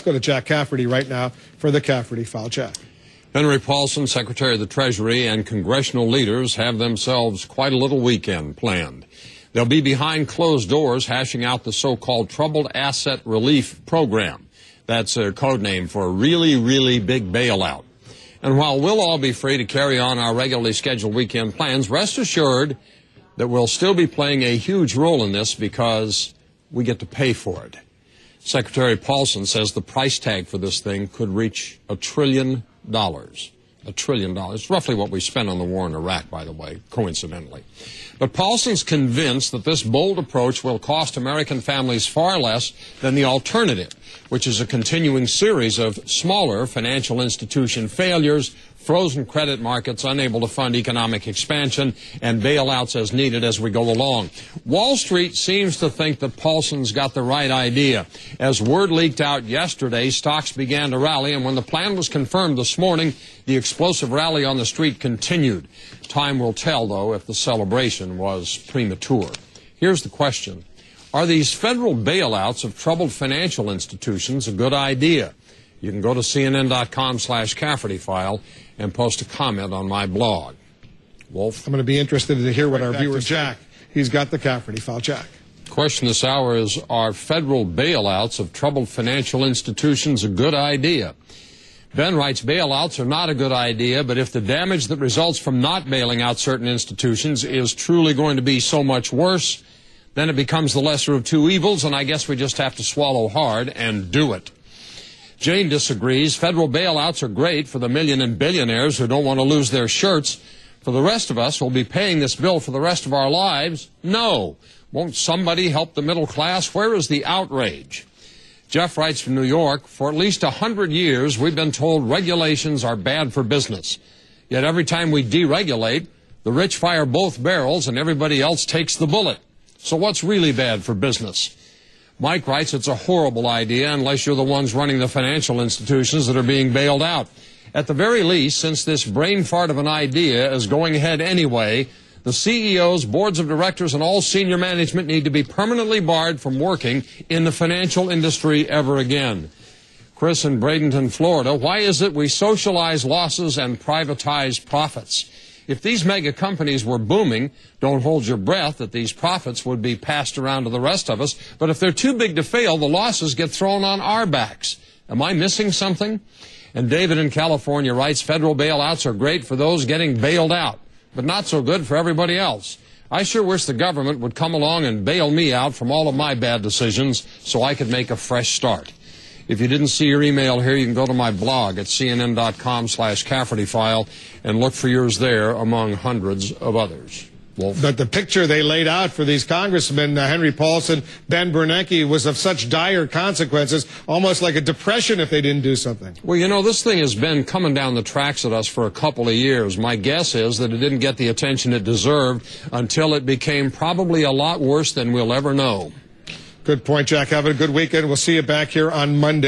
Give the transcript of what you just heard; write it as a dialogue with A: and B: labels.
A: Let's go to Jack Cafferty right now for the Cafferty File. Jack.
B: Henry Paulson, Secretary of the Treasury, and congressional leaders have themselves quite a little weekend planned. They'll be behind closed doors hashing out the so-called Troubled Asset Relief Program. That's a code name for a really, really big bailout. And while we'll all be free to carry on our regularly scheduled weekend plans, rest assured that we'll still be playing a huge role in this because we get to pay for it. Secretary Paulson says the price tag for this thing could reach $1 trillion. $1 trillion. It's roughly what we spent on the war in Iraq, by the way, coincidentally. But Paulson's convinced that this bold approach will cost American families far less than the alternative, which is a continuing series of smaller financial institution failures, frozen credit markets unable to fund economic expansion, and bailouts as needed as we go along. Wall Street seems to think that Paulson's got the right idea. As word leaked out yesterday, stocks began to rally, and when the plan was confirmed this morning, the explosive rally on the street continued. Time will tell, though, if the celebration was premature. Here's the question. Are these federal bailouts of troubled financial institutions a good idea? You can go to CNN.com/Cafferty File and post a comment on my blog. Wolf?
A: I'm going to be interested to hear what our viewers Jack. He's got the Cafferty File. Jack.
B: Question this hour is, are federal bailouts of troubled financial institutions a good idea? Ben writes, bailouts are not a good idea, but if the damage that results from not bailing out certain institutions is truly going to be so much worse, then it becomes the lesser of two evils, and I guess we just have to swallow hard and do it. Jane disagrees. Federal bailouts are great for the million and billionaires who don't want to lose their shirts. For the rest of us who will be paying this bill for the rest of our lives, no. Won't somebody help the middle class? Where is the outrage? Jeff writes from New York, for at least 100 years, we've been told regulations are bad for business. Yet every time we deregulate, the rich fire both barrels and everybody else takes the bullet. So what's really bad for business? Mike writes, it's a horrible idea unless you're the ones running the financial institutions that are being bailed out. At the very least, since this brain fart of an idea is going ahead anyway, the CEOs, boards of directors, and all senior management need to be permanently barred from working in the financial industry ever again. Chris in Bradenton, Florida, why is it we socialize losses and privatize profits? If these mega companies were booming, don't hold your breath that these profits would be passed around to the rest of us. But if they're too big to fail, the losses get thrown on our backs. Am I missing something? And David in California writes, federal bailouts are great for those getting bailed out, but not so good for everybody else. I sure wish the government would come along and bail me out from all of my bad decisions so I could make a fresh start. If you didn't see your email here, you can go to my blog at CNN.com/Cafferty File and look for yours there among hundreds of others. Wolf?
A: But the picture they laid out for these congressmen, Henry Paulson, Ben Bernanke, was of such dire consequences, almost like a depression if they didn't do something.
B: Well, you know, this thing has been coming down the tracks at us for a couple of years. My guess is that it didn't get the attention it deserved until it became probably a lot worse than we'll ever know.
A: Good point, Jack. Have a good weekend. We'll see you back here on Monday.